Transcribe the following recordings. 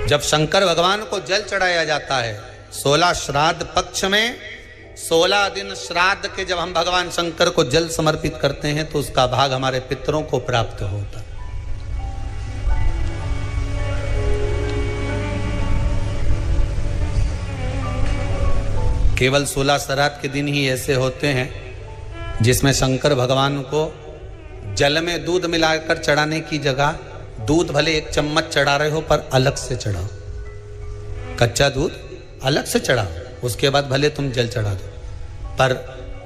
जब शंकर भगवान को जल चढ़ाया जाता है 16 श्राद्ध पक्ष में, 16 दिन श्राद्ध के जब हम भगवान शंकर को जल समर्पित करते हैं तो उसका भाग हमारे पितरों को प्राप्त होता है। केवल 16 श्राद्ध के दिन ही ऐसे होते हैं जिसमें शंकर भगवान को जल में दूध मिलाकर चढ़ाने की जगह दूध भले 1 चम्मच चढ़ा रहे हो पर अलग से चढ़ाओ, कच्चा दूध अलग से चढ़ाओ, उसके बाद भले तुम जल चढ़ा दो, पर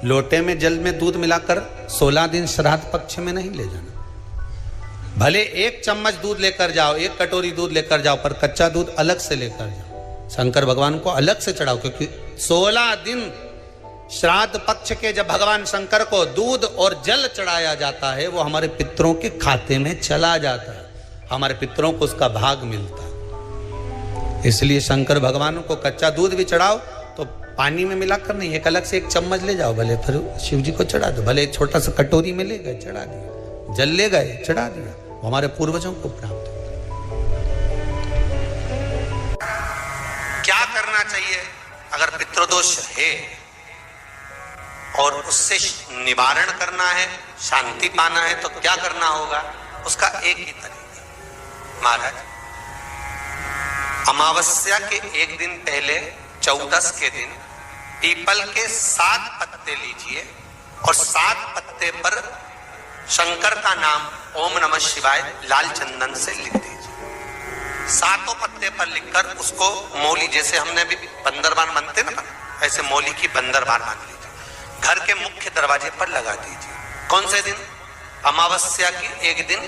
लोटे में जल में दूध मिलाकर 16 दिन श्राद्ध पक्ष में नहीं ले जाना। भले 1 चम्मच दूध लेकर जाओ, 1 कटोरी दूध लेकर जाओ, पर कच्चा दूध अलग से लेकर जाओ, शंकर भगवान को अलग से चढ़ाओ, क्योंकि 16 दिन श्राद्ध पक्ष के जब भगवान शंकर को दूध और जल चढ़ाया जाता है वो हमारे पितरों के खाते में चला जाता है, हमारे पितरों को उसका भाग मिलता है। इसलिए शंकर भगवान को कच्चा दूध भी चढ़ाओ तो पानी में मिलाकर नहीं, एक अलग से 1 चम्मच ले जाओ, भले फिर शिव जी को चढ़ा दो, भले एक छोटा सा कटोरी में ले गए चढ़ा दिया, जल ले गए चढ़ा दिया, वो हमारे पूर्वजों को प्राप्त हो। क्या करना चाहिए अगर पितृदोष है और उससे निवारण करना है, शांति पाना है, तो क्या करना होगा? उसका एक ही तरीका महाराज, अमावस्या के एक दिन पहले 14 के दिन पीपल के 7 पत्ते लीजिए और 7 पत्ते पर शंकर का नाम ओम नमः शिवाय लाल चंदन से लिख दीजिए। 7 पत्ते पर लिखकर उसको मौली, जैसे हमने अभी बंदरबान बनते ना, ऐसे मौली की बंदरबान मान लीजिए, घर के मुख्य दरवाजे पर लगा दीजिए। कौन से दिन? अमावस्या की एक दिन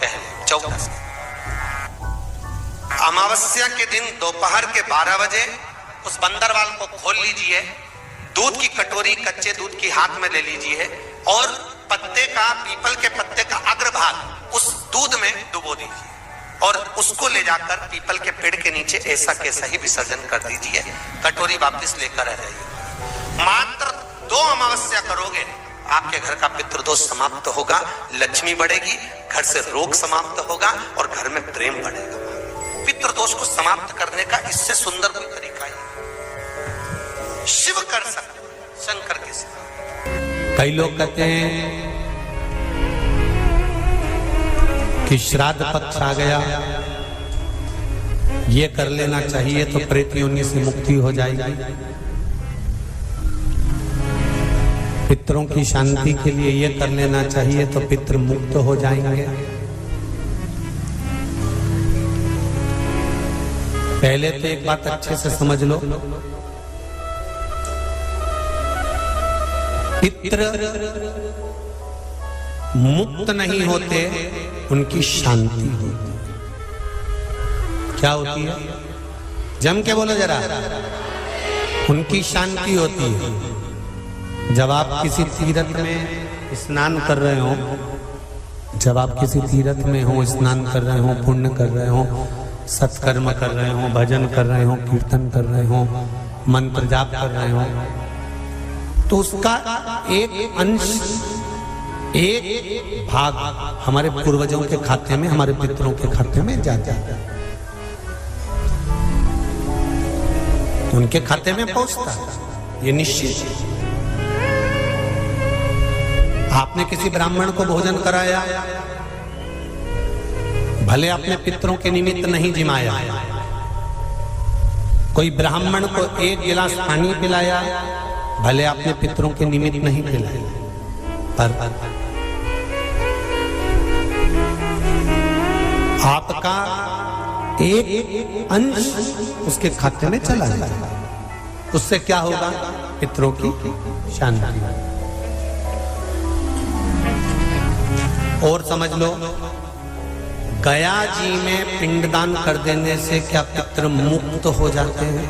पहले 14। अमावस्या के दिन दोपहर के 12 बजे उस बंदरवाल को खोल लीजिए, दूध की कटोरी कच्चे दूध की हाथ में ले लीजिए और पत्ते का, पीपल के पत्ते का अग्रभाग उस दूध में डुबो दीजिए और उसको ले जाकर पीपल के पेड़ के नीचे ऐसा कैसा ही विसर्जन कर दीजिए। कटोरी वापस लेकर आ जाइए। मात्र 2 अमावस्या करोगे, आपके घर का पितृदोष समाप्त होगा, लक्ष्मी बढ़ेगी, घर से रोग समाप्त होगा और घर में प्रेम बढ़ेगा। पितृदोष को समाप्त करने का इससे सुंदर कोई तरीका ही शिव कर सकते, शंकर के सिवा। कई लोग कहते हैं कि श्राद्ध पक्ष आ गया, ये कर लेना चाहिए तो प्रेत योनि से मुक्ति हो जाएगी, पितरों की शांति के लिए ये कर लेना चाहिए तो पितृ मुक्त हो जाएंगे। पहले तो एक बात अच्छे से समझ लो, पितृ मुक्त नहीं होते, उनकी शांति होती। क्या होती है? जम के बोलो जरा। उनकी शांति होती है। जब आप किसी तीर्थ में स्नान कर रहे हो, जब आप किसी तीर्थ में हो, स्नान कर रहे हो, पुण्य कर रहे हो, सत्कर्म कर रहे हो, भजन कर रहे हो, कीर्तन कर रहे हो, मंत्र जाप कर रहे हो, तो उसका एक अंश, एक भाग हमारे पूर्वजों के खाते में, हमारे पितरों के खाते में जाता है, उनके खाते में पहुंचता है, ये निश्चित है। आपने किसी ब्राह्मण को भोजन कराया, भले अपने पितरों के निमित्त नहीं जिमाया, कोई ब्राह्मण को 1 गिलास पानी पिलाया, भले अपने पितरों के निमित्त नहीं पिलाया, पर आपका एक अंश उसके खाते में चला जाएगा। उससे क्या होगा? पितरों की शांति। और समझ लो, गया जी में पिंडदान कर देने से क्या पितृ मुक्त हो जाते हैं?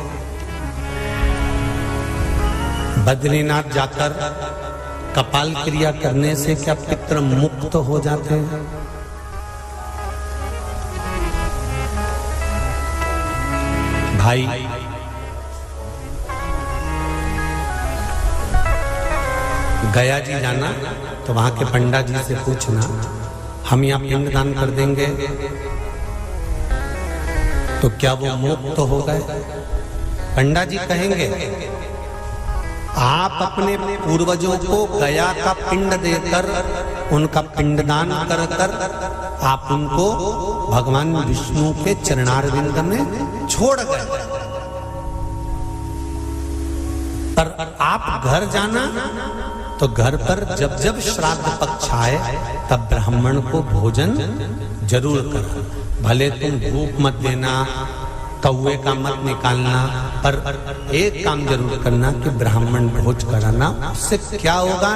बद्रीनाथ जाकर कपाल क्रिया करने से क्या पितृ मुक्त हो जाते हैं? भाई, गया जी जाना तो वहां के पंडा जी से पूछना, हम यहाँ पिंड दान कर देंगे, तो क्या वो मुक्त हो गए? पंडा जी कहेंगे आप अपने पूर्वजों को गया का पिंड देकर, उनका पिंडदान कर कर आप उनको भगवान विष्णु के चरणारविंद में छोड़ गए। पर आप घर जाना तो घर पर जब जब श्राद्ध पक्ष आए तब ब्राह्मण को भोजन जरूर करना। भले तुम भूख मत देना, कौवे का मत निकालना, पर एक काम जरूर करना कि ब्राह्मण भोज कराना। उससे क्या होगा?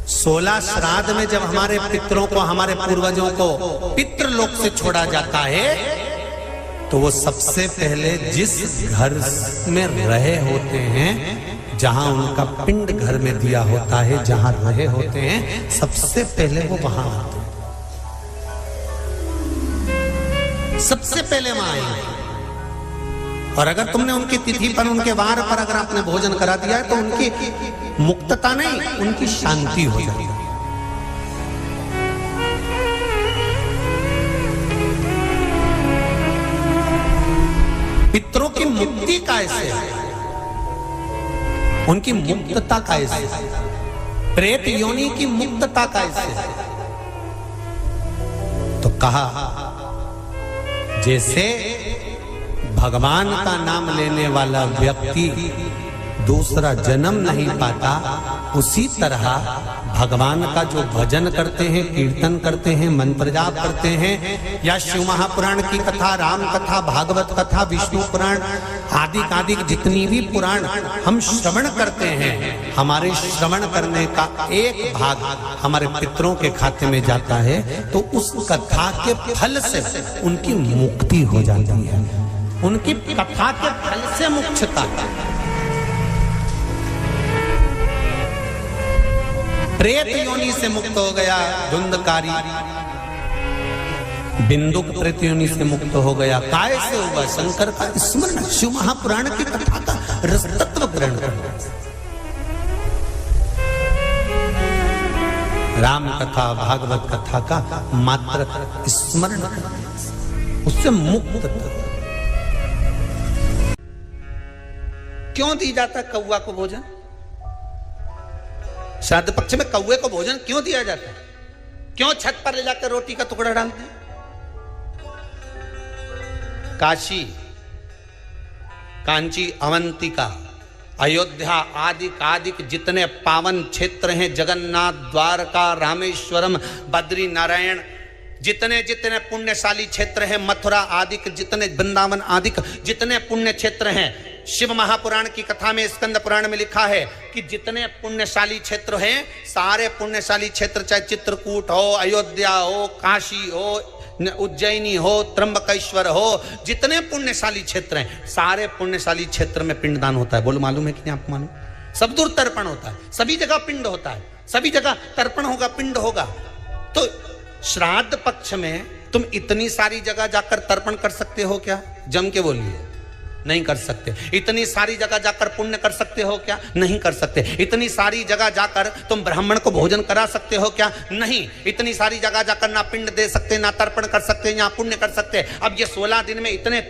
16 श्राद्ध में जब हमारे पितरों को, हमारे पूर्वजों को पितृलोक से छोड़ा जाता है तो वो सबसे पहले जिस घर में रहे होते हैं, जहां उनका पिंड घर में दिया होता है, जहां रहे होते हैं, सबसे पहले वो वहां आते हैं, सबसे पहले वहां आएंगे। और अगर तुमने उनकी तिथि पर, उनके वार पर अगर आपने भोजन करा दिया है तो उनकी मुक्तता नहीं, उनकी शांति हो जाती है। पितरों की मुक्ति कैसे है? उनकी मुक्तता कैसे? प्रेत योनि की मुक्तता कैसे? तो कहा जैसे भगवान का नाम लेने वाला व्यक्ति दूसरा जन्म नहीं पाता, उसी तरह भगवान का जो भजन करते हैं, कीर्तन करते हैं, मंत्र जाप करते हैं, या शिव महापुराण की कथा, राम कथा, भागवत कथा, विष्णु पुराण आदि जितनी भी पुराण हम श्रवण करते हैं, हमारे श्रवण करने का एक भाग हमारे पितरों के खाते में जाता है, तो उस कथा के फल से उनकी मुक्ति हो जाती है। उनकी कथा के फल से मुक्तता। प्रेत योनि से मुक्त हो गया धुंधकारी, बिंदुक प्रेत योनि से मुक्त हो गया। काय से होगा? शंकर का स्मरण, शिव महापुराण की कथा का रस तत्व ग्रहण करना, राम कथा, भागवत कथा का मात्र स्मरण करना, उससे मुक्त। क्यों दी जाता कौवा को भोजन? श्राद्ध पक्ष में कौवे को भोजन क्यों दिया जाता है? क्यों छत पर ले जाकर रोटी का टुकड़ा डालते हैं? काशी, कांची, अवंतिका, अयोध्या आदि जितने पावन क्षेत्र हैं, जगन्नाथ, द्वारका, रामेश्वरम, बद्री नारायण, जितने जितने पुण्यशाली क्षेत्र हैं, मथुरा आदि जितने, वृंदावन आदि जितने पुण्य क्षेत्र हैं, शिव महापुराण की कथा में, स्कंद पुराण में लिखा है कि जितने पुण्यशाली क्षेत्र हैं, सारे पुण्यशाली क्षेत्र, चाहे चित्रकूट हो, अयोध्या हो, काशी हो, उज्जैनी हो, त्र्यंबकेश्वर हो, जितने पुण्यशाली क्षेत्र हैं, सारे पुण्यशाली क्षेत्र में पिंडदान होता है। बोलो मालूम है कि नहीं आपको? मालूम? सब दूर तर्पण होता है, सभी जगह पिंड होता है, सभी जगह तर्पण होगा, पिंड होगा। तो श्राद्ध पक्ष में तुम इतनी सारी जगह जाकर तर्पण कर सकते हो क्या? जम के बोलिए, नहीं कर सकते। इतनी सारी जगह जाकर पुण्य कर सकते हो क्या? नहीं कर सकते। इतनी सारी जगह जाकर तुम ब्राह्मण को भोजन करा सकते हो क्या? नहीं। इतनी सारी जगह जाकर ना पिंड दे सकते, ना तर्पण कर सकते, ना पुण्य कर सकते। अब ये 16 दिन में इतने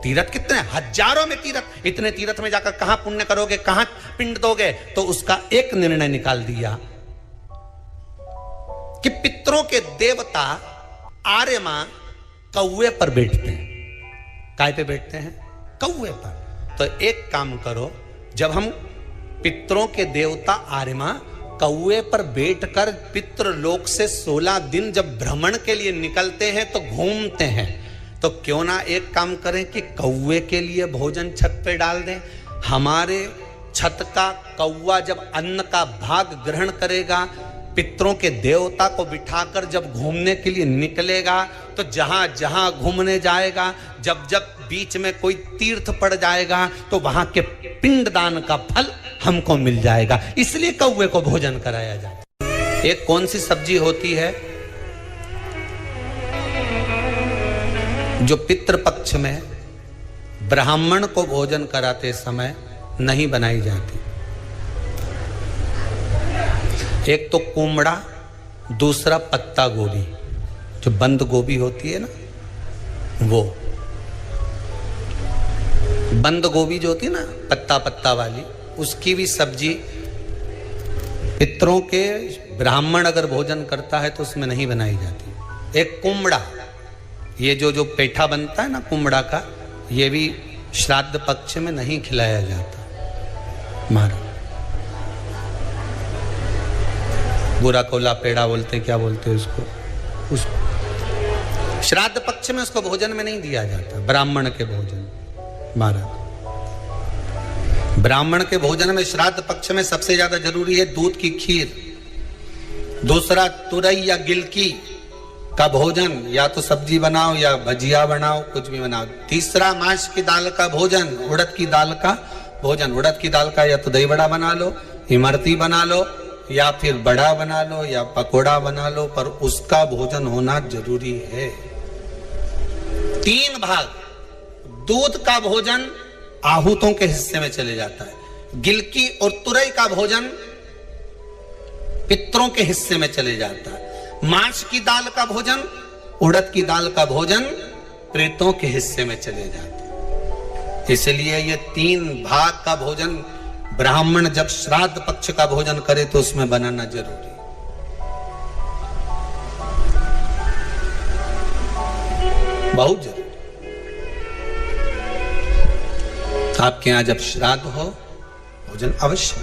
तीर्थ कितने, हजारों में तीर्थ, इतने तीर्थ में जाकर कहां पुण्य करोगे, कहां पिंड दोगे? तो उसका एक निर्णय निकाल दिया कि पितरों के देवता आर्यमा कौवे पर बैठते हैं। काय पे बैठते हैं? कौवे पर। तो एक काम करो, जब हम पितरों के देवता आर्यमा कौवे पर बैठकर पितृलोक से 16 दिन जब भ्रमण के लिए निकलते हैं तो घूमते हैं, तो क्यों ना एक काम करें कि कौवे के लिए भोजन छत पे डाल दें। हमारे छत का कौवा जब अन्न का भाग ग्रहण करेगा, पितरों के देवता को बिठाकर जब घूमने के लिए निकलेगा, तो जहां जहां घूमने जाएगा, जब जब बीच में कोई तीर्थ पड़ जाएगा, तो वहां के पिंडदान का फल हमको मिल जाएगा। इसलिए कौवे को भोजन कराया जाता है। एक कौन सी सब्जी होती है जो पितृपक्ष में ब्राह्मण को भोजन कराते समय नहीं बनाई जाती? एक तो कुमड़ा, दूसरा पत्ता गोभी, जो बंद गोभी होती है ना, वो बंद गोभी जो होती है ना, पत्ता पत्ता वाली, उसकी भी सब्जी पितरों के ब्राह्मण अगर भोजन करता है तो उसमें नहीं बनाई जाती। एक कुमड़ा, ये जो पेठा बनता है ना कुमड़ा का, ये भी श्राद्ध पक्ष में नहीं खिलाया जाता। महाराज बुरा कोला पेड़ा बोलते, क्या बोलते हैं उसको श्राद्ध पक्ष में उसको भोजन में नहीं दिया जाता, ब्राह्मण के भोजन। महाराज ब्राह्मण के भोजन में श्राद्ध पक्ष में सबसे ज्यादा जरूरी है दूध की खीर, दूसरा तुरई या गिलकी का भोजन, या तो सब्जी बनाओ या भजिया बनाओ, कुछ भी बनाओ। तीसरा मांस की दाल का भोजन, उड़द की दाल का भोजन। उड़द की दाल का या तो दही बड़ा बना लो, इमरती बना लो, या फिर बड़ा बना लो, या पकोड़ा बना लो, पर उसका भोजन होना जरूरी है। 3 भाग दूध का भोजन आहूतों के हिस्से में चले जाता है, गिलकी और तुरई का भोजन पितरों के हिस्से में चले जाता है, मांस की दाल का भोजन, उड़द की दाल का भोजन प्रेतों के हिस्से में चले जाता है। इसलिए ये 3 भाग का भोजन ब्राह्मण जब श्राद्ध पक्ष का भोजन करे तो उसमें बनाना जरूरी है। बहुत जरूरी। आपके यहां जब श्राद्ध हो भोजन अवश्य